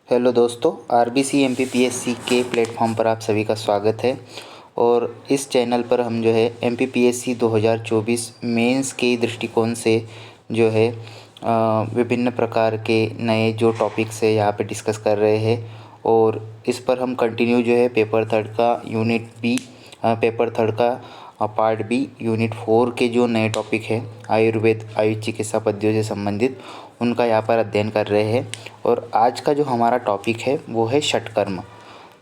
Hello दोस्तों, RBC MPPSC के platform पर आप सभी का स्वागत है। और इस चैनल पर हम जो है एमपीपीएससी 2024 मेंस के दृष्टिकोण से जो है विभिन्न प्रकार के नए जो टॉपिक्स है यहाँ पे डिस्कस कर रहे हैं। और इस पर हम कंटिन्यू जो है पेपर थर्ड का यूनिट बी पेपर थर्ड का पार्ट बी यूनिट 4 के जो नए टॉपिक है आयुर्वेद आयुष चिकित्सा पद्धतियों से संबंधित उनका यहाँ पर अध्ययन कर रहे हैं। और आज का जो हमारा टॉपिक है वो है षटकर्म।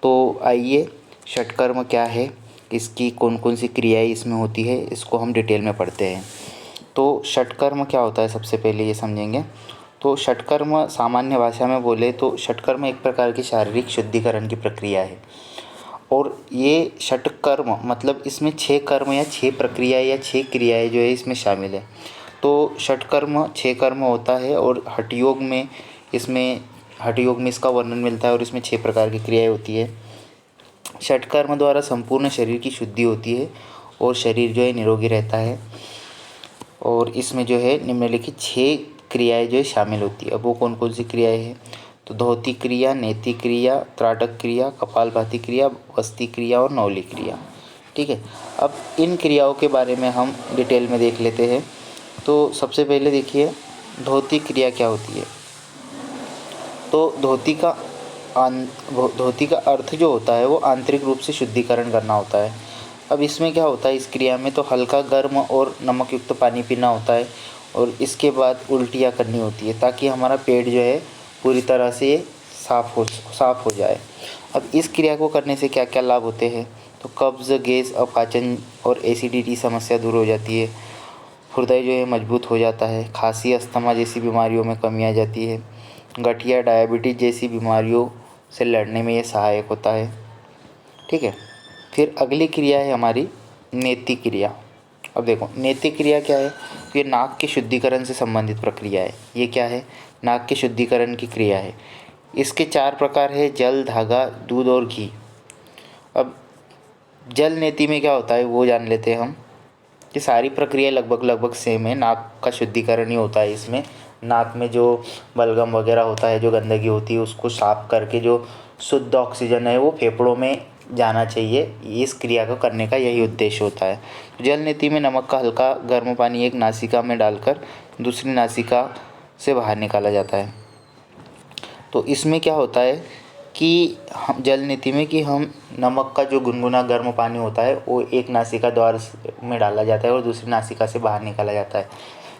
तो आइए, षटकर्म क्या है, इसकी कौन कौन सी क्रियाएं इसमें होती है, इसको हम डिटेल में पढ़ते हैं। तो षटकर्म क्या होता है, सबसे पहले ये समझेंगे। तो षटकर्म सामान्य भाषा में बोले तो षटकर्म एक प्रकार की शारीरिक शुद्धिकरण की प्रक्रिया है। और ये षटकर्म मतलब इसमें 6 कर्म या 6 प्रक्रियाएं या 6 क्रियाएं जो है इसमें शामिल है। तो षटकर्म 6 कर्म होता है और हठयोग में इसका वर्णन मिलता है और इसमें 6 प्रकार की क्रियाएं होती है। षटकर्म द्वारा संपूर्ण शरीर की शुद्धि होती है और शरीर जो है निरोगी रहता है। और इसमें जो है निम्नलिखित 6 क्रियाएं जो है शामिल होती है। अब वो कौन कौन सी क्रियाएं हैं, तो धोती क्रिया, नेति क्रिया, त्राटक क्रिया, कपालभाति क्रिया, वस्ति क्रिया और नौली क्रिया। ठीक है, अब इन क्रियाओं के बारे में हम डिटेल में देख लेते हैं। तो सबसे पहले देखिए, धोती क्रिया क्या होती है। तो धोती का अर्थ जो होता है वो आंतरिक रूप से शुद्धिकरण करना होता है। अब इसमें क्या होता है, इस क्रिया में तो हल्का गर्म और नमक युक्त पानी पीना होता है और इसके बाद उल्टियाँ करनी होती है ताकि हमारा पेट जो है पूरी तरह से साफ़ हो जाए। अब इस क्रिया को करने से क्या क्या लाभ होते हैं, तो कब्ज़, गैस, अपपाचन और एसिडिटी समस्या दूर हो जाती है। हृदय जो है मजबूत हो जाता है। खांसी, अस्थमा जैसी बीमारियों में कमी आ जाती है। गठिया, डायबिटीज़ जैसी बीमारियों से लड़ने में ये सहायक होता है। ठीक है, फिर अगली क्रिया है हमारी नेति क्रिया। अब देखो, नेति क्रिया क्या है, तो ये नाक के शुद्धिकरण से संबंधित प्रक्रिया है। ये क्या है, नाक के शुद्धिकरण की क्रिया है। इसके 4 प्रकार है, जल, धागा, दूध और घी। अब जल नेति में क्या होता है वो जान लेते हैं हम। ये सारी प्रक्रिया लगभग सेम है, नाक का शुद्धिकरण ही होता है इसमें। नाक में जो बलगम वगैरह होता है, जो गंदगी होती है, उसको साफ करके जो शुद्ध ऑक्सीजन है वो फेफड़ों में जाना चाहिए। इस क्रिया को करने का यही उद्देश्य होता है। जल नीति में नमक का हल्का गर्म पानी एक नासिका में डालकर दूसरी नासिका से बाहर निकाला जाता है। तो इसमें क्या होता है कि हम जल नीति में कि हम नमक का जो गुनगुना गर्म पानी होता है वो एक नासिका द्वार में डाला जाता है और दूसरी नासिका से बाहर निकाला जाता है।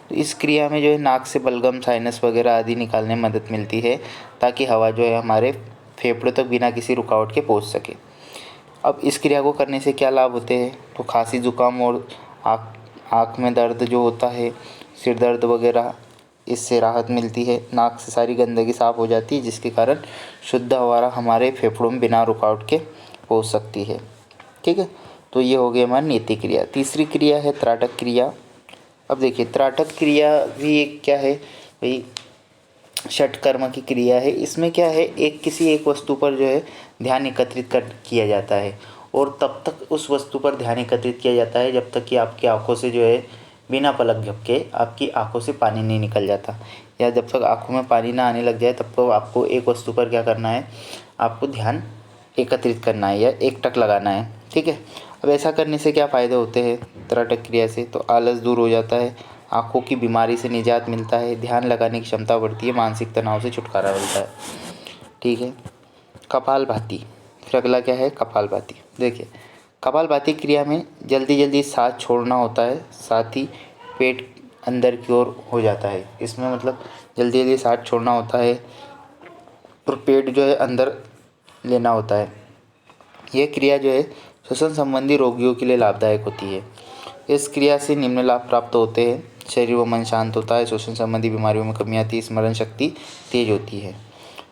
तो इस क्रिया में जो है नाक से बलगम, साइनस वगैरह आदि निकालने में मदद मिलती है ताकि हवा जो है हमारे फेफड़ों तक बिना किसी रुकावट के पहुंच सके। अब इस क्रिया को करने से क्या लाभ होते हैं, तो खांसी, जुकाम और आँख में दर्द जो होता है, सिर दर्द वगैरह, इससे राहत मिलती है। नाक से सारी गंदगी साफ़ हो जाती है जिसके कारण शुद्ध हवा हमारे फेफड़ों में बिना रुकावट के पहुंच सकती है। ठीक है, तो ये हो गई हमारी नेति क्रिया। तीसरी क्रिया है त्राटक क्रिया। अब देखिए, त्राटक क्रिया भी एक क्या है भाई, षटकर्म की क्रिया है। इसमें क्या है, किसी एक वस्तु पर जो है ध्यान एकत्रित किया जाता है और तब तक उस वस्तु पर ध्यान एकत्रित किया जाता है जब तक कि आपकी आंखों से जो है बिना पलक झपके आपकी आंखों से पानी नहीं निकल जाता, या जब तक आंखों में पानी ना आने लग जाए तब तक आपको एक वस्तु पर क्या करना है, आपको ध्यान एकत्रित करना है या एक टक लगाना है। ठीक है, अब ऐसा करने से क्या फ़ायदे होते हैं त्राटक क्रिया से, तो आलस दूर हो जाता है, आँखों की बीमारी से निजात मिलता है, ध्यान लगाने की क्षमता बढ़ती है, मानसिक तनाव से छुटकारा मिलता है। ठीक है, कपालभाति। फिर अगला क्या है, कपालभाति। देखिए, कपालभाति क्रिया में जल्दी जल्दी सांस छोड़ना होता है, साथ ही पेट अंदर की ओर हो जाता है। इसमें मतलब जल्दी जल्दी सांस छोड़ना होता है और पेट जो है अंदर लेना होता है। यह क्रिया जो है श्वसन संबंधी रोगियों के लिए लाभदायक होती है। इस क्रिया से निम्न लाभ प्राप्त होते हैं, शरीर व मन शांत होता है, श्वसन संबंधी बीमारियों में कमी आती है, स्मरण शक्ति तेज होती है।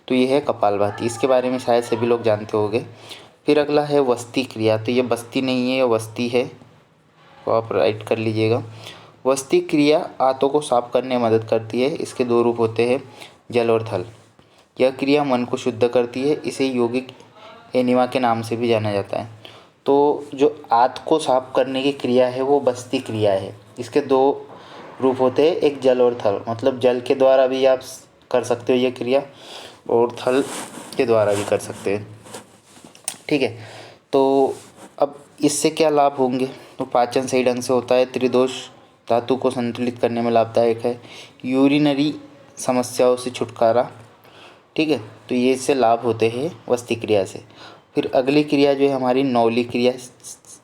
तो ये है कपालभाति, इसके बारे में शायद सभी लोग जानते होंगे। फिर अगला है वस्ति क्रिया। तो ये बस्ती नहीं है, ये वस्ती है, तो आप राइट कर लीजिएगा। वस्ति क्रिया आंतों को साफ करने में मदद करती है। इसके 2 रूप होते हैं, जल और थल। यह क्रिया मन को शुद्ध करती है, इसे यौगिक एनिमा के नाम से भी जाना जाता है। तो जो आंत को साफ करने की क्रिया है वो बस्ती क्रिया है। इसके 2 रूप होते हैं, एक जल और थल, मतलब जल के द्वारा भी आप कर सकते हो ये क्रिया, और थल के द्वारा भी कर सकते हैं। ठीक है, तो अब इससे क्या लाभ होंगे? तो पाचन सही ढंग से होता है, त्रिदोष धातु को संतुलित करने में लाभदायक है, यूरिनरी समस्याओं से छुटकारा। ठीक है, तो ये इससे लाभ होते हैं वस्ती क्रिया से। फिर अगली क्रिया जो है हमारी नौली क्रिया,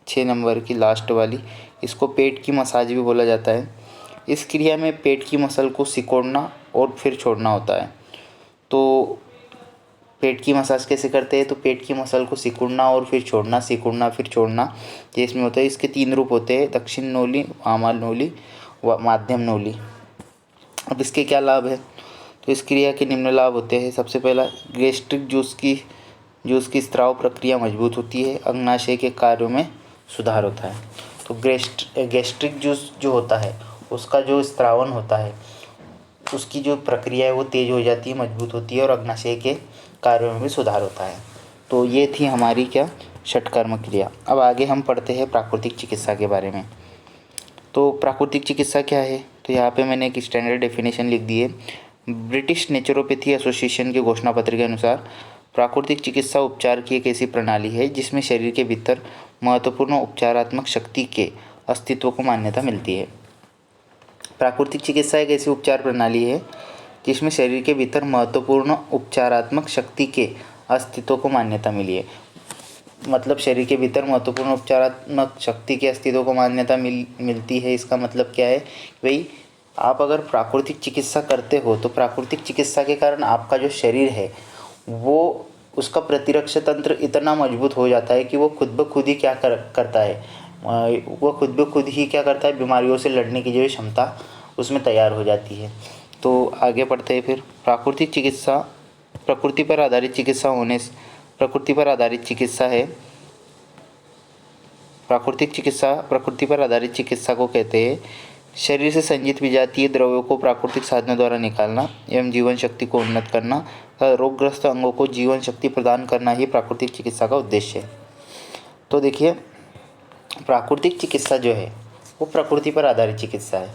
6 नंबर की लास्ट वाली, इसको पेट की मसाज भी बोला जाता है। इस क्रिया में पेट की मसल को सिकोड़ना और फिर छोड़ना होता है। तो पेट की मसाज कैसे करते हैं? तो पेट की मसल को सिकुड़ना और फिर छोड़ना, सिकुड़ना फिर छोड़ना, ये इसमें होता है। इसके 3 रूप होते हैं, दक्षिण नौली, वामाल नौली व माध्यम नौली। अब इसके क्या लाभ है? तो इस क्रिया के निम्न लाभ होते हैं। सबसे पहला, गैस्ट्रिक जूस की स्त्राव प्रक्रिया मजबूत होती है, अग्नाशय के कार्यों में सुधार होता है। तो गैस्ट्रिक जूस जो होता है उसका जो स्त्रावन होता है, उसकी जो प्रक्रिया है वो तेज़ हो जाती है, मजबूत होती है और अग्नाशय के कार्यों में भी सुधार होता है। तो ये थी हमारी क्या, षटकर्म क्रिया। अब आगे हम पढ़ते हैं प्राकृतिक चिकित्सा के बारे में। तो प्राकृतिक चिकित्सा क्या है? तो यहाँ पे मैंने एक स्टैंडर्ड डेफिनेशन लिख दी है। ब्रिटिश नेचुरोपैथी एसोसिएशन के घोषणा पत्र के अनुसार प्राकृतिक चिकित्सा उपचार की एक ऐसी प्रणाली है जिसमें शरीर के भीतर महत्वपूर्ण उपचारात्मक शक्ति के अस्तित्व को मान्यता मिलती है। प्राकृतिक चिकित्सा एक ऐसी उपचार प्रणाली है जिसमें शरीर के भीतर महत्वपूर्ण उपचारात्मक शक्ति के अस्तित्व को मान्यता मिली है। मतलब शरीर के भीतर महत्वपूर्ण उपचारात्मक शक्ति के अस्तित्व को मान्यता मिलती है। इसका मतलब क्या है? भाई आप अगर प्राकृतिक चिकित्सा करते हो तो प्राकृतिक चिकित्सा के कारण आपका जो शरीर है वो, उसका प्रतिरक्षा तंत्र इतना मजबूत हो जाता है कि वो खुद ब खुद ही क्या करता है, वो खुद ब खुद ही क्या करता है, बीमारियों से लड़ने की जो क्षमता उसमें तैयार हो जाती है। तो आगे बढ़ते हैं फिर। प्राकृतिक चिकित्सा प्रकृति पर आधारित चिकित्सा होने से, प्रकृति पर आधारित चिकित्सा है। प्राकृतिक चिकित्सा प्रकृति पर आधारित चिकित्सा को कहते हैं। शरीर से संचित विजातीय द्रव्यों को प्राकृतिक साधनों द्वारा निकालना एवं जीवन शक्ति को उन्नत करना तथा रोगग्रस्त अंगों को जीवन शक्ति प्रदान करना ही प्राकृतिक चिकित्सा का उद्देश्य है। तो देखिए, प्राकृतिक चिकित्सा जो है वो प्रकृति पर आधारित चिकित्सा है।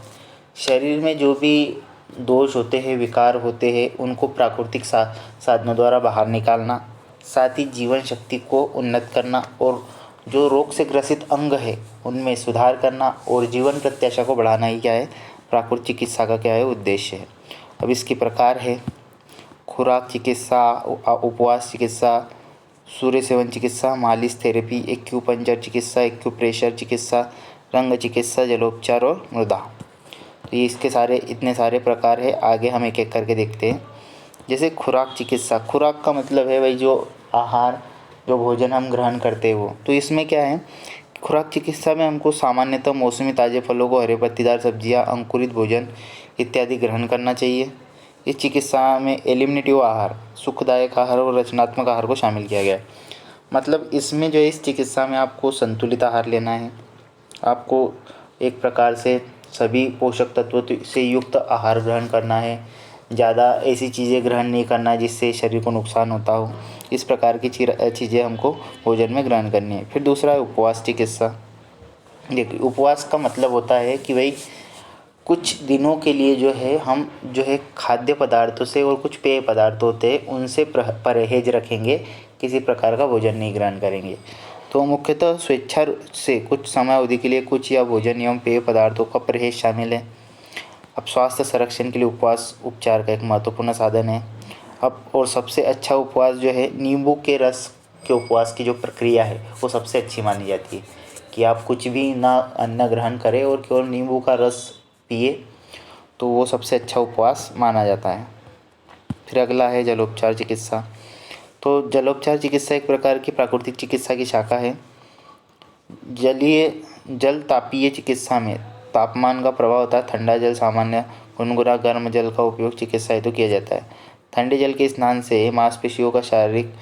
शरीर में जो भी दोष होते हैं, विकार होते हैं, उनको प्राकृतिक साधनों द्वारा बाहर निकालना, साथ ही जीवन शक्ति को उन्नत करना और जो रोग से ग्रसित अंग है उनमें सुधार करना और जीवन प्रत्याशा को बढ़ाना ही क्या है, प्राकृतिक चिकित्सा का क्या है, उद्देश्य है। अब इसके प्रकार है: खुराक चिकित्सा, उपवास चिकित्सा, सूर्य सेवन चिकित्सा, मालिश थेरेपी, एक्यूपंक्चर चिकित्सा, एक्यूप्रेशर चिकित्सा, रंग चिकित्सा, जलोपचार और मृदा। तो ये इसके सारे इतने सारे प्रकार है। आगे हम एक एक करके देखते हैं। जैसे खुराक चिकित्सा, खुराक का मतलब है भाई जो आहार, जो भोजन हम ग्रहण करते हैं वो। तो इसमें क्या है, खुराक चिकित्सा में हमको सामान्यतः मौसमी ताज़े फलों को, हरे पत्तीदार सब्जियां, अंकुरित भोजन इत्यादि ग्रहण करना चाहिए। इस चिकित्सा में एलिमिनेटिव आहार, सुखदायक आहार और रचनात्मक आहार को शामिल किया गया है। मतलब इसमें जो है, इस चिकित्सा में आपको संतुलित आहार लेना है, आपको एक प्रकार से सभी पोषक तत्वों से युक्त आहार ग्रहण करना है, ज़्यादा ऐसी चीज़ें ग्रहण नहीं करना है जिससे शरीर को नुकसान होता हो। इस प्रकार की चीज़ें हमको भोजन में ग्रहण करनी है। फिर दूसरा है उपवास चिकित्सा। देखिए, उपवास का मतलब होता है कि भाई कुछ दिनों के लिए जो है हम जो है खाद्य पदार्थों से और कुछ पेय पदार्थ होते हैं उनसे परहेज रखेंगे, किसी प्रकार का भोजन नहीं ग्रहण करेंगे। तो मुख्यतः स्वेच्छा से कुछ समय अवधि के लिए कुछ या भोजन एवं पेय पदार्थों का परहेज शामिल है। अब स्वास्थ्य संरक्षण के लिए उपवास उपचार का एक महत्वपूर्ण साधन है। अब और सबसे अच्छा उपवास जो है, नींबू के रस के उपवास की जो प्रक्रिया है वो सबसे अच्छी मानी जाती है कि आप कुछ भी ना अन्न ग्रहण करें और केवल नींबू का रस पिए, तो वो सबसे अच्छा उपवास माना जाता है। फिर अगला है जलोपचार चिकित्सा। तो जलोपचार चिकित्सा एक प्रकार की प्राकृतिक चिकित्सा की शाखा है। जल तापीय चिकित्सा में तापमान का प्रभाव होता है। ठंडा जल, सामान्य गुनगुना गर्म जल का उपयोग चिकित्सा हेतु किया जाता है। ठंडे जल के स्नान से मांसपेशियों व शारीरिक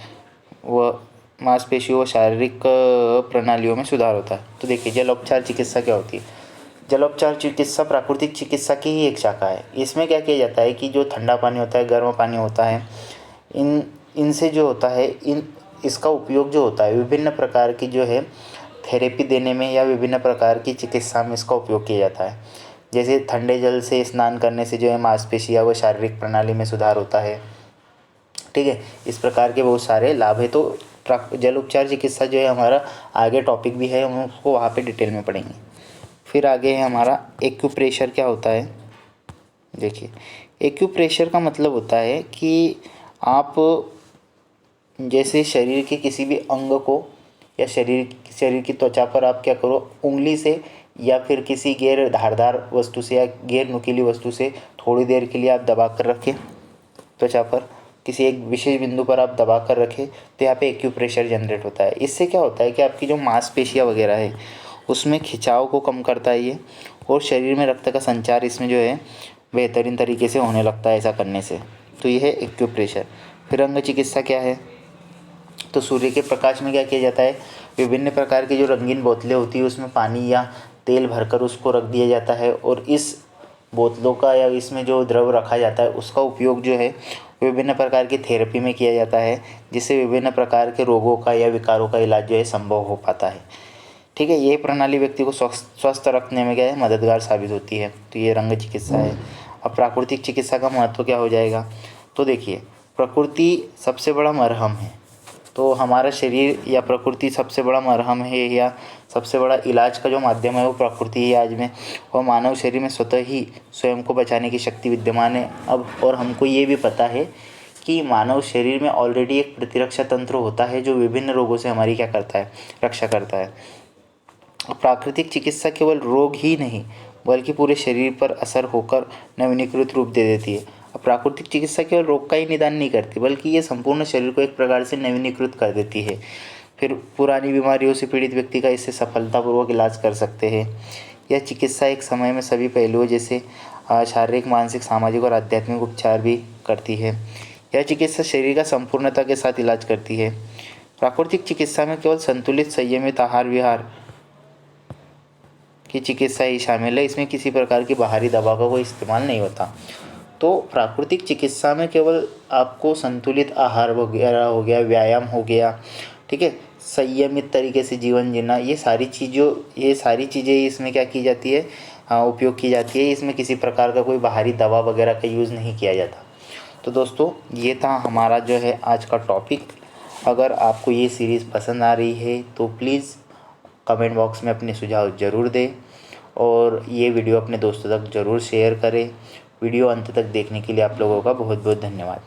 प्रणालियों में सुधार होता है। तो देखिए, जलोपचार चिकित्सा क्या होती है? जलोपचार चिकित्सा प्राकृतिक चिकित्सा की ही एक शाखा है। इसमें क्या किया जाता है कि जो ठंडा पानी होता है, गर्म पानी होता है, इनसे जो होता है, इसका उपयोग जो होता है विभिन्न प्रकार की जो है थेरेपी देने में या विभिन्न प्रकार की चिकित्सा में इसका उपयोग किया जाता है। जैसे ठंडे जल से स्नान करने से जो है मांसपेशियाँ व शारीरिक प्रणाली में सुधार होता है। ठीक है। इस प्रकार के बहुत सारे लाभ है। तो जल उपचार चिकित्सा जो है हमारा आगे टॉपिक भी है, हम उसको वहाँ पे डिटेल में पढ़ेंगे। फिर आगे है हमारा एक्यूप्रेशर। क्या होता है देखिए, एक्यूप्रेशर का मतलब होता है कि आप जैसे शरीर के किसी भी अंग को या शरीर की त्वचा पर आप क्या करो, उंगली से या फिर किसी गैर धारदार वस्तु से या गैर नुकीली वस्तु से थोड़ी देर के लिए आप दबा कर रखें त्वचा पर, किसी एक विशेष बिंदु पर आप दबा कर रखें, तो यहाँ पे एक्यूप्रेशर जनरेट होता है। इससे क्या होता है कि आपकी जो मांसपेशियाँ वगैरह है उसमें खिंचाव को कम करता है ये, और शरीर में रक्त का संचार इसमें जो है बेहतरीन तरीके से होने लगता है ऐसा करने से। तो ये है एक्यूप्रेशर। फिर अंग चिकित्सा क्या है, तो सूर्य के प्रकाश में क्या किया जाता है, विभिन्न प्रकार की जो रंगीन बोतलें होती है उसमें पानी या तेल भरकर उसको रख दिया जाता है, और इस बोतलों का या इसमें जो द्रव रखा जाता है उसका उपयोग जो है विभिन्न प्रकार की थेरेपी में किया जाता है, जिससे विभिन्न प्रकार के रोगों का या विकारों का इलाज जो है संभव हो पाता है। ठीक है, ये प्रणाली व्यक्ति को स्वस्थ रखने में क्या है मददगार साबित होती है। तो ये रंग चिकित्सा है। अब प्राकृतिक चिकित्सा का महत्व क्या हो जाएगा, तो देखिए प्रकृति सबसे बड़ा मरहम है। तो हमारा शरीर या प्रकृति सबसे बड़ा मरहम है, या सबसे बड़ा इलाज का जो माध्यम है वो प्रकृति ही आज में, और मानव शरीर में स्वतः ही स्वयं को बचाने की शक्ति विद्यमान है। अब और हमको ये भी पता है कि मानव शरीर में ऑलरेडी एक प्रतिरक्षा तंत्र होता है जो विभिन्न रोगों से हमारी क्या करता है, रक्षा करता है। प्राकृतिक चिकित्सा केवल रोग ही नहीं बल्कि पूरे शरीर पर असर होकर नवीनीकृत रूप दे देती है। अब प्राकृतिक चिकित्सा केवल रोग का ही निदान नहीं करती बल्कि ये संपूर्ण शरीर को एक प्रकार से नवीनीकृत कर देती है। फिर पुरानी बीमारियों से पीड़ित व्यक्ति का इससे सफलतापूर्वक इलाज कर सकते हैं। यह चिकित्सा एक समय में सभी पहलुओं जैसे शारीरिक, मानसिक, सामाजिक और आध्यात्मिक उपचार भी करती है। यह चिकित्सा शरीर का संपूर्णता के साथ इलाज करती है। प्राकृतिक चिकित्सा में केवल संतुलित संयमित आहार विहार की चिकित्सा ही शामिल है, इसमें किसी प्रकार की बाहरी दवा का कोई इस्तेमाल नहीं होता। तो प्राकृतिक चिकित्सा में केवल आपको संतुलित आहार वगैरह हो गया, व्यायाम हो गया, ठीक है, संयमित तरीके से जीवन जीना, ये सारी चीज़ें इसमें क्या की जाती है, उपयोग की जाती है। इसमें किसी प्रकार का कोई बाहरी दवा वगैरह का यूज़ नहीं किया जाता। तो दोस्तों ये था हमारा जो है आज का टॉपिक। अगर आपको ये सीरीज़ पसंद आ रही है तो प्लीज़ कमेंट बॉक्स में अपने सुझाव ज़रूर दें, और ये वीडियो अपने दोस्तों तक ज़रूर शेयर करें। वीडियो अंत तक देखने के लिए आप लोगों का बहुत बहुत धन्यवाद।